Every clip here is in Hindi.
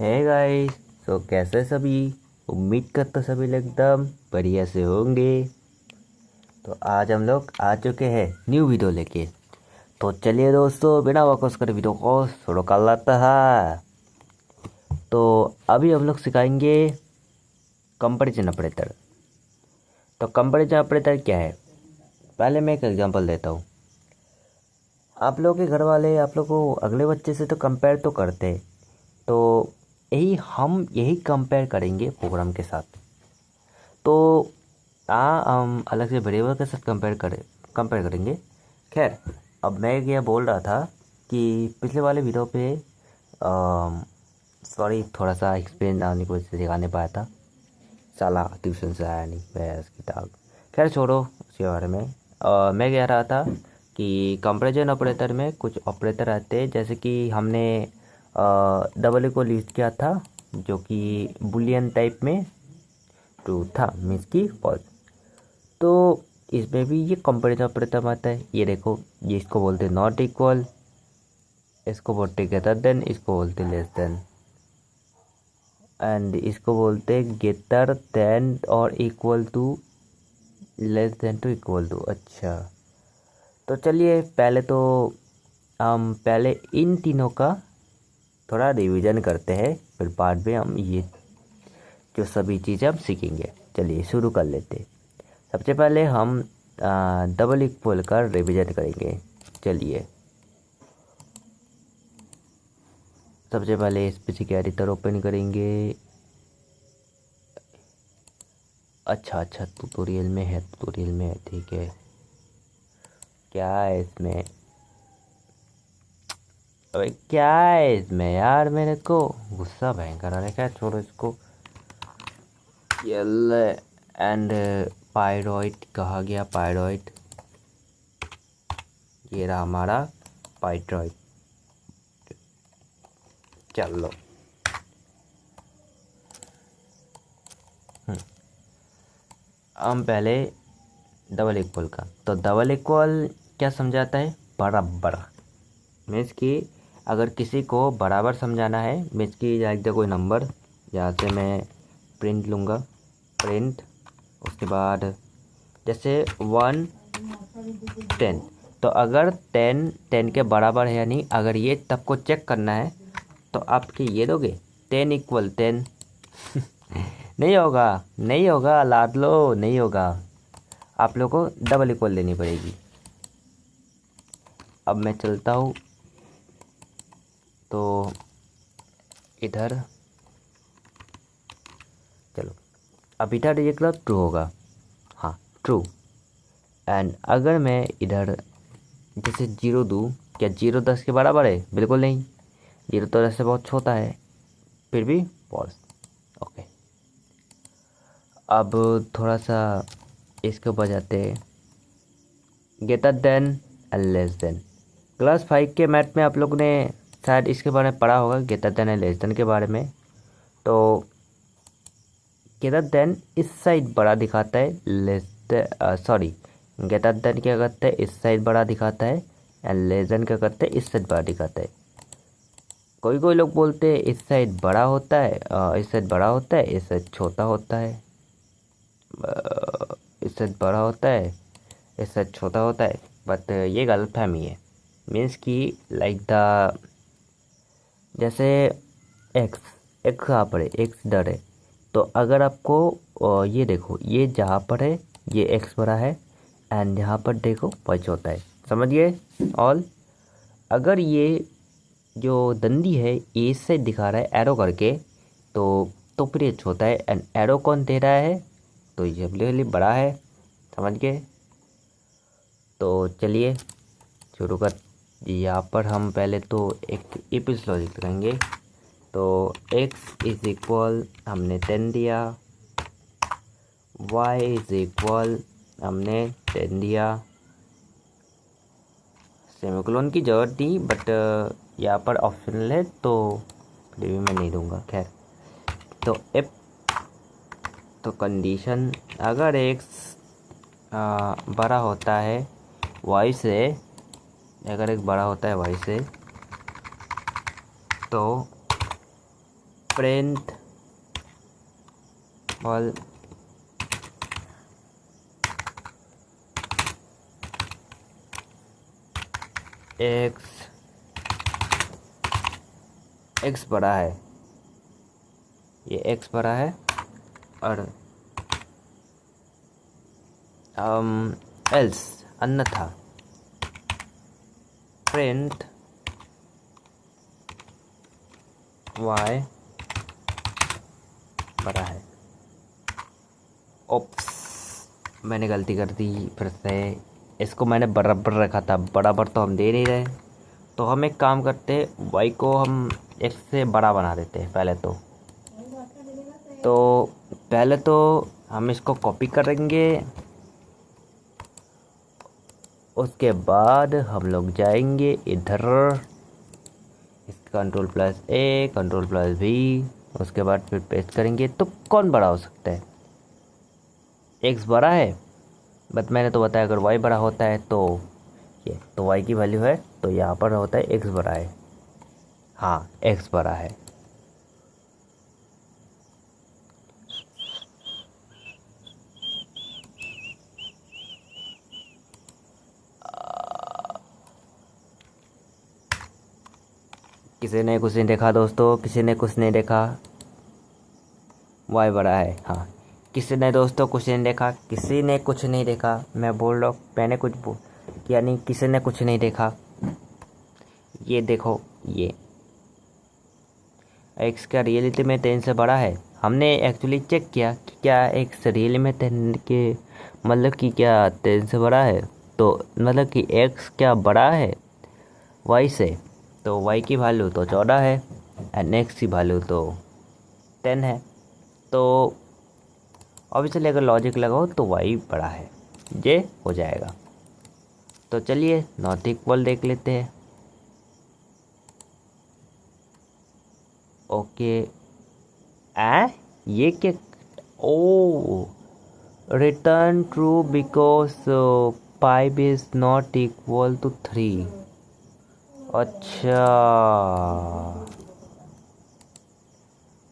है गाइस। तो कैसे सभी। उम्मीद करता सभी लोग एकदम बढ़िया से होंगे। तो आज हम लोग आ चुके हैं न्यू वीडियो लेके। तो चलिए दोस्तों, बिना वक़्त कर वीडियो को शुरू कर लेता है। तो अभी हम लोग सिखाएंगे कंपैरिजन ऑपरेटर। तो कंपैरिजन ऑपरेटर क्या है, पहले मैं एक एग्जांपल देता हूँ। आप लोग के घर वाले आप लोग को अगले बच्चे से तो कंपेयर तो करते हैं। तो यही कंपेयर करेंगे प्रोग्राम के साथ। तो हम अलग से वेरिएबल के साथ कंपेयर करेंगे। खैर, अब मैं ये बोल रहा था कि पिछले वाले वीडियो पे सॉरी, थोड़ा सा एक्सप्लेन आने की वजह से दिखा नहीं पाया था। साला ट्यूशन से आया नहीं बस किताब। खैर छोड़ो उसके बारे में। मैं कह रहा था कि कंपैरिजन ऑपरेटर में कुछ ऑपरेटर आते हैं, जैसे कि हमने डबल को लिस्ट किया था, जो कि बुलियन टाइप में ट्रू था, मीन्स की फॉल्स। तो इसमें भी ये कंपैरिजन ऑपरेटर आता है। ये देखो, ये इसको बोलते हैं नॉट इक्वल, इसको बोलते ग्रेटर देन, इसको बोलते लेस देन, एंड इसको बोलते ग्रेटर देन और equal to, less than to equal to. अच्छा, तो चलिए पहले तो हम पहले इन तीनों का थोड़ा रिवीजन करते हैं, फिर बाद में हम ये जो सभी चीज़ें हम सीखेंगे। चलिए शुरू कर लेते हैं। सबसे पहले हम डबल इक्वल का रिवीजन करेंगे। चलिए सबसे पहले स्पेसिफिक एडिटर ओपन करेंगे। अच्छा, ट्यूटोरियल में है, ठीक है। क्या है इसमें, अबे क्या है इसमें यार, मेरे को गुस्सा भयंकर आ रहा है। क्या, छोड़ो इसको। यल एंड पायरॉइड कहा गया, पायरॉइड ये रहा हमारा पाइट्रॉइड। चलो हम पहले डबल इक्वल का। तो डबल इक्वल क्या समझाता है, बराबर। मीन्स कि अगर किसी को बराबर समझाना है, मीन्स कि लाइक कोई नंबर, यहाँ से मैं प्रिंट लूँगा, प्रिंट, उसके बाद जैसे 1 10। तो अगर 10 के बराबर है या नहीं, अगर ये तब को चेक करना है तो आपके ये दोगे 10 इक्वल 10। नहीं होगा, नहीं होगा लाडलो, नहीं होगा। आप लोग को डबल इक्वल लेनी पड़ेगी। अब मैं चलता हूँ तो इधर, चलो अब इधर ये क्लब ट्रू होगा, हाँ ट्रू। एंड अगर मैं इधर जैसे 0 दूँ, क्या 0 10 के बराबर है? बिल्कुल नहीं, 0 तो 10 से बहुत छोटा है, फिर भी फॉल्स। ओके, अब थोड़ा सा इसको बजाते, greater than and less than. Class 5 के मैथ में आप लोग ने शायद इसके बारे में पढ़ा होगा, greater than and less than के बारे में। तो ग्रेटर देन इस साइड बड़ा दिखाता है, लेस सॉरी, ग्रेटर देन क्या करता है, इस साइड बड़ा दिखाता है, एंड लेस देन क्या करते हैं, इस साइड बड़ा दिखाता है। कोई कोई लोग बोलते हैं इस साइड बड़ा होता है, इस साइड बड़ा होता है, इस साइड छोटा होता है, इस साइड बड़ा होता है, इस साइड छोटा होता है। बट ये गलतफहमी है। मीन्स कि लाइक द, जैसे एक्स, एक्स कहाँ पर है, एक्स इधर है। तो अगर आपको ये देखो, ये जहाँ पर है ये एक्स बड़ा है, एंड यहाँ पर देखो वाई छोटा है। समझिए ऑल। अगर ये जो दंडी है ये इस साइड दिखा रहा है एरो करके, तो फिर ये छोटा है, एंड एरो कौन दे रहा है, तो ये क्लियरली बड़ा है। समझ गए। तो चलिए शुरू कर। यहाँ पर हम पहले तो एक इपिस लॉजिक लगाएंगे। तो x इज इक्वल हमने 10 दिया, y इज इक्वल हमने 10 दिया। सेमीकोलन की ज़रूरत नहीं, बट यहाँ पर ऑप्शनल है तो फिर भी मैं नहीं दूंगा। खैर, तो इफ, तो कंडीशन अगर x बड़ा होता है y से, अगर x बड़ा होता है y से, तो प्रिंट ऑल एक्स बड़ा है, ये एक्स बड़ा है और एल्स अन्यथा प्रिंट वाई बड़ा है। ओप्स, मैंने गलती कर दी फिर से, इसको मैंने बराबर रखा था, बराबर तो हम दे नहीं रहे। तो हम एक काम करते हैं, वाई को हम एक्स से बड़ा बना देते हैं पहले तो हम इसको कॉपी करेंगे, उसके बाद हम लोग जाएंगे इधर, कंट्रोल प्लस ए कंट्रोल प्लस भी, उसके बाद फिर पेस्ट करेंगे। तो कौन बड़ा हो सकता है? एक्स बड़ा है, बट मैंने तो बताया अगर वाई बड़ा होता है तो ये तो वाई की वैल्यू है, तो यहाँ पर होता है एक्स बड़ा है। हाँ, एक्स बड़ा है। किसी ने कुछ नहीं देखा दोस्तों, किसी ने कुछ नहीं देखा, वाई बड़ा है। हाँ, किसी ने दोस्तों कुछ नहीं देखा, किसी ने कुछ नहीं देखा, मैं बोल रहा हूँ, मैंने कुछ किया नहीं, किसी ने कुछ नहीं देखा। ये देखो, ये एक्स का रियलिटी में 10 से बड़ा है। हमने एक्चुअली चेक किया कि क्या एक्स रियली में 10 के मतलब कि क्या 10 से बड़ा है, तो मतलब कि एक्स क्या बड़ा है वाई से, तो वाई की वैल्यू तो 14 है एंड एक्स की वैल्यू तो 10 है। तो ऑब्वियसली अगर लॉजिक लगाओ तो वाई बड़ा है, ये हो जाएगा। तो चलिए नॉट इक्वल देख लेते हैं। ओके, ये क्या? Oh, return true because 5 is not equal to 3।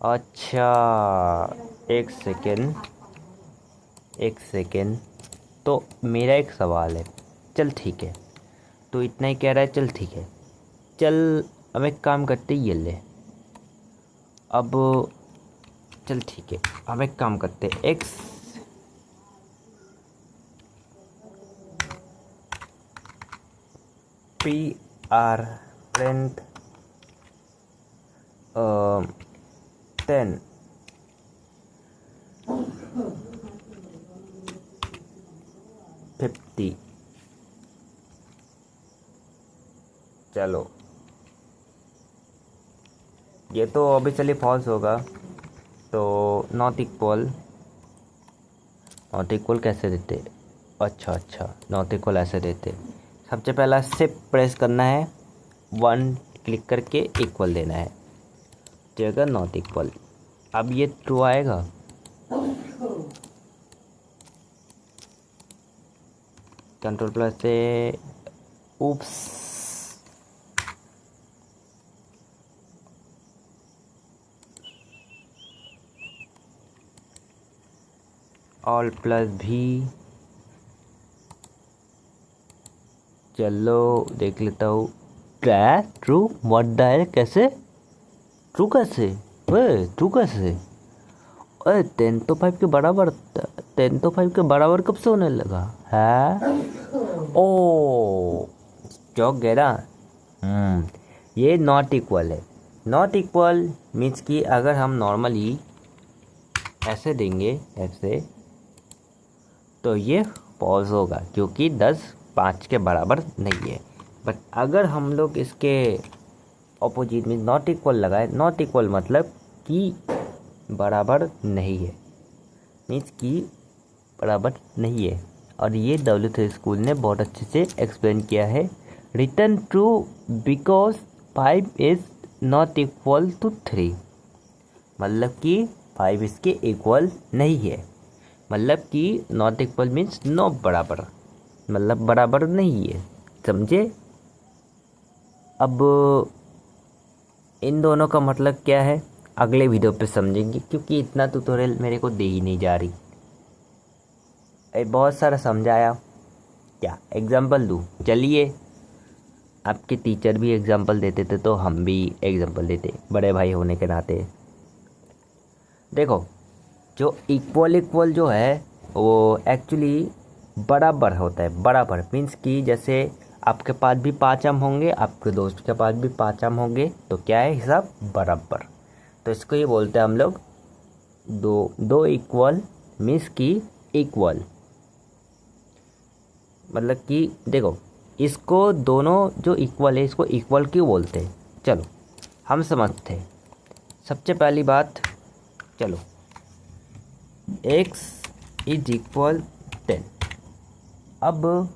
अच्छा एक सेकेंड, तो मेरा एक सवाल है। चल ठीक है, तो इतना ही कह रहा है, चल ठीक है, चल हम एक काम करते, ये ले, अब चल ठीक है, हम एक काम करते, एक्स पी आर प्रिंट 10 50। चलो ये तो ऑब्वियसली फॉल्स होगा, तो नॉट इक्वल कैसे देते? अच्छा, नॉट इक्वल ऐसे देते, सबसे पहला शिफ्ट प्रेस करना है, 1 क्लिक करके इक्वल देना है, जगह नॉट इक्वल। अब ये ट्रू आएगा, कंट्रोल प्लस से, उप्स, ऑल प्लस भी, चलो देख लेता हूँ। ट्रू व्हाट द हेल, कैसे ट्रू कैसे? ट्रू कैसे? अरे 10 तो 5 के बराबर, 10 तो 5 के बराबर कब से होने लगा है? ओ चौक गया ना। ये नॉट इक्वल है। नॉट इक्वल मीन्स कि अगर हम नॉर्मली ऐसे देंगे ऐसे, तो ये फॉल्स होगा क्योंकि 10 5 के बराबर नहीं है। बट अगर हम लोग इसके ऑपोजिट में नॉट इक्वल लगाए, नॉट इक्वल मतलब कि बराबर नहीं है, मीन्स कि बराबर नहीं है। और ये W3 स्कूल ने बहुत अच्छे से एक्सप्लेन किया है। Return true because 5 is not equal to 3, मतलब कि 5 इसके इक्वल नहीं है, मतलब कि नॉट इक्वल मीन्स नो बराबर, मतलब बराबर नहीं है, समझे? अब इन दोनों का मतलब क्या है अगले वीडियो पे समझेंगे, क्योंकि इतना ट्यूटोरियल मेरे को दे ही नहीं जा रही। बहुत सारा समझाया, क्या एग्जाम्पल दूँ? चलिए, आपके टीचर भी एग्जाम्पल देते थे तो हम भी एग्जाम्पल देते, बड़े भाई होने के नाते। देखो, जो इक्वल जो है वो एक्चुअली बराबर होता है। बराबर मीन्स कि जैसे आपके पास भी 5 आम होंगे, आपके दोस्त के पास भी 5 आम होंगे, तो क्या है हिसाब बराबर। तो इसको ये बोलते हैं हम लोग दो इक्वल मीन्स कि इक्वल। मतलब कि देखो, इसको दोनों जो इक्वल है इसको इक्वल क्यों बोलते हैं, चलो हम समझते हैं। सबसे पहली बात, चलो x इज इक्वल 10। अब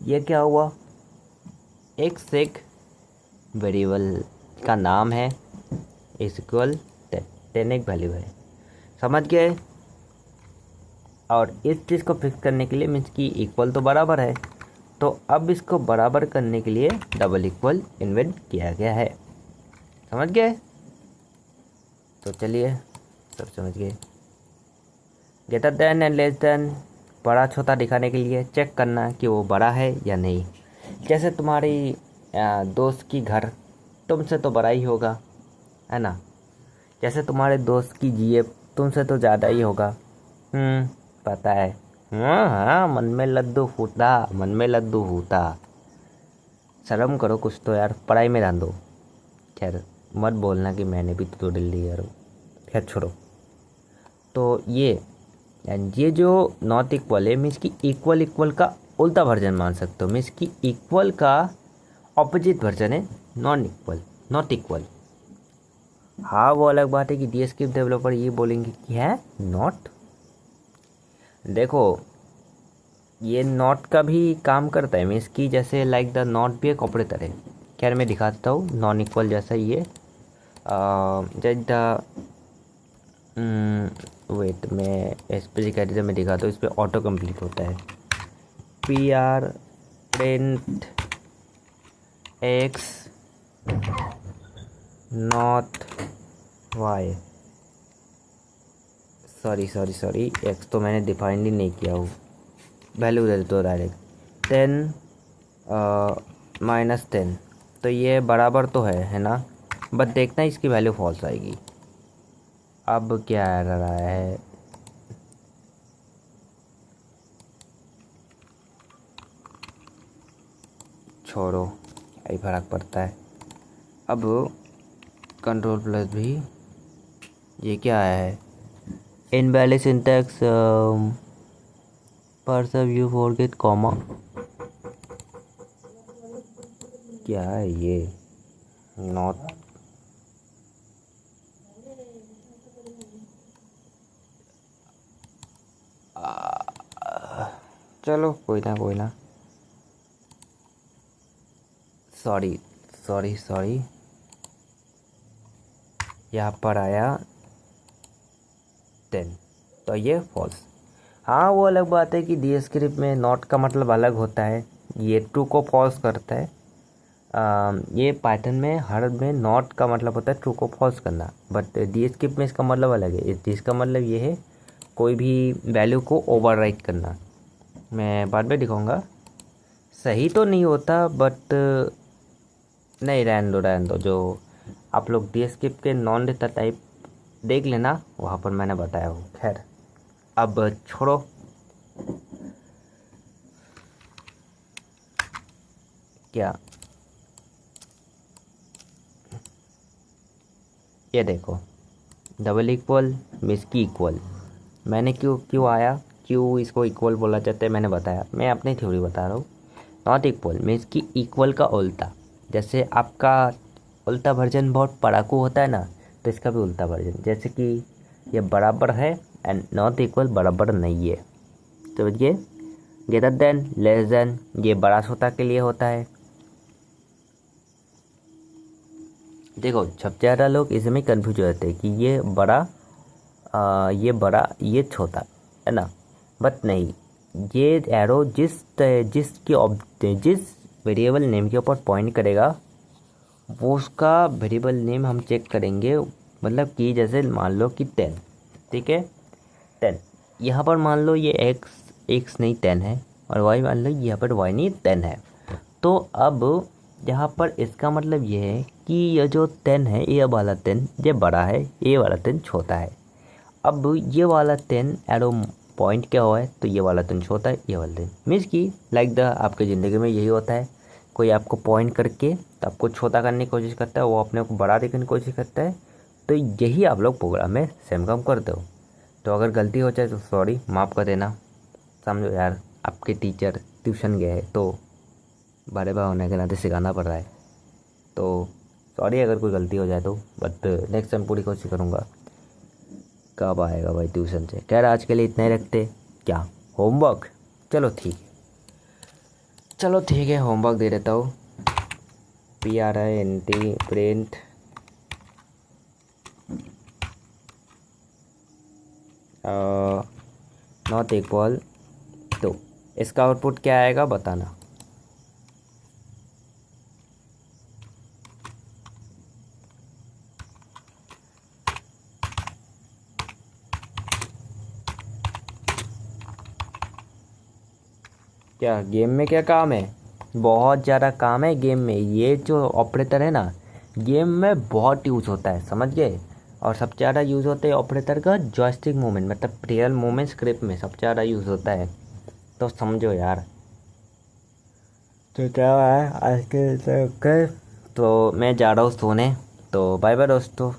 ये क्या हुआ, x एक वेरिएबल का नाम है, इज इक्वल 10, 10 एक वैल्यू है, समझ गए। और इस चीज़ को फिक्स करने के लिए मीन्स कि इक्वल तो बराबर है, तो अब इसको बराबर करने के लिए डबल इक्वल इन्वेंट किया गया है, समझ गए। तो चलिए सब समझ गए। Greater than and less than, बड़ा छोटा दिखाने के लिए चेक करना कि वो बड़ा है या नहीं। जैसे तुम्हारी दोस्त की घर तुमसे तो बड़ा ही होगा, है ना। जैसे तुम्हारे दोस्त की जेब तुमसे तो ज़्यादा ही होगा, पता है। हाँ हाँ, मन में लड्डू फूटा, मन में लड्डू फूटा। शर्म करो कुछ तो यार, पढ़ाई में ध्यान दो। खैर मत बोलना कि मैंने भी तो दिल दिया यार, खैर छोड़ो। तो ये जो नॉट इक्वल है मीन्स कि इक्वल का उल्टा वर्जन मान सकते हो। मीन्स कि इक्वल का ऑपोजिट वर्जन है नॉट इक्वल। हाँ, वो अलग बात है कि डीएसक्रिप्ट डेवलपर ये बोलेंगे कि है नॉट। देखो, ये नॉट का भी काम करता है, मीन्स कि जैसे लाइक द नॉट भी एक ऑपरेटर है। खैर मैं दिखाता हूँ नॉन इक्वल जैसा ये जैसे द वेट मैं स्पेसिफिकेटर में दिखाता हूँ, इस पर ऑटो कंप्लीट होता है। PR print X not Y, sorry X तो मैंने डिफाइन ही नहीं किया हूँ, वैल्यू दे दो डायरेक्ट 10 -10। तो ये बराबर तो है ना, बट देखना इसकी वैल्यू फॉल्स आएगी। अब क्या आ रहा है, छोड़ो, यही फर्क पड़ता है। अब Ctrl+ भी, ये क्या है, invalid syntax, perhaps you forget comma, क्या है ये, नॉट चलो कोई ना, सॉरी यहाँ पर आया 10, तो ये फॉल्स। हाँ, वो अलग बात है कि डीएसक्रिप्ट में नॉट का मतलब अलग होता है, ये ट्रू को फॉल्स करता है। ये पाइथन में हर में नॉट का मतलब होता है ट्रू को फॉल्स करना, बट डीएसक्रिप्ट में इसका मतलब अलग है। इसका मतलब ये है कोई भी वैल्यू को ओवरराइट करना। मैं बाद में दिखाऊंगा, सही तो नहीं होता बट नहीं, रहने दो। जो आप लोग डीएसक्रिप्ट के नॉन डेटा टाइप देख लेना, वहाँ पर मैंने बताया हो। खैर अब छोड़ो, क्या ये देखो, डबल इक्वल मीन्स की इक्वल। मैंने क्यों इसको इक्वल बोला जाता है मैंने बताया, मैं अपनी थ्योरी बता रहा हूँ। नॉट इक्वल मीन्स कि इक्वल का उल्टा। जैसे आपका उल्टा वर्जन बहुत पढ़ाकू होता है ना, तो इसका भी उल्टा वर्जन, जैसे कि ये बराबर है एंड नॉट इक्वल बराबर नहीं है, समझिए। ग्रेटर देन लेस देन, ये बड़ा छोटा के लिए होता है। देखो, सब ज़्यादा लोग इसमें कंफ्यूज हो जाते हैं कि ये बड़ा ये छोटा, है ना। बट नहीं, ये एरो जिस वेरिएबल नेम के ऊपर पॉइंट करेगा वो उसका वेरिएबल नेम हम चेक करेंगे मतलब कि जैसे मान लो कि 10, ठीक है 10, यहाँ पर मान लो ये एक्स नहीं 10 है, और वाई मान लो यहाँ पर वाई नहीं 10 है। तो अब यहाँ पर इसका मतलब ये है कि ये जो 10 है, ये वाला 10 ये बड़ा है, ये वाला 10 छोटा है। अब ये वाला 10 एरो पॉइंट क्या हुआ है, तो ये वाला 10 छोटा है, ये वाला 10 मीन्स कि लाइक द आपके ज़िंदगी में यही होता है, कोई आपको पॉइंट करके तो आपको छोटा करने की कोशिश करता है, वो अपने को बड़ा दिखाने की कोशिश करता है। तो यही आप लोग प्रोग्राम में सेम काम करते हो। तो अगर गलती हो जाए तो सॉरी, माफ़ कर देना। समझो यार, आपके टीचर ट्यूशन गए हैं तो बड़े भाई होने के नाते सिखाना पड़ रहा है, तो सॉरी अगर कोई गलती हो जाए तो, बट नेक्स्ट टाइम पूरी कोशिश करूँगा। कब आएगा भाई ट्यूशन से? खैर आज के लिए इतना ही रखते, क्या होमवर्क? चलो ठीक है, चलो ठीक है, होमवर्क दे देता हूँ। PRINT प्रिंट नॉट इक्वल, तो इसका आउटपुट क्या आएगा बताना। क्या गेम में क्या काम है? बहुत ज़्यादा काम है गेम में। ये जो ऑपरेटर है ना, गेम में बहुत यूज़ होता है, समझ गए। और सबसे ज़्यादा यूज़ होता है ऑपरेटर का जॉयस्टिक मूवमेंट, मतलब रियल मूवमेंट स्क्रिप्ट में सबसे ज़्यादा यूज़ होता है, तो समझो यार। तो क्या है आज के तो मैं जा रहा हूँ सोने, तो बाय बाय दोस्तों।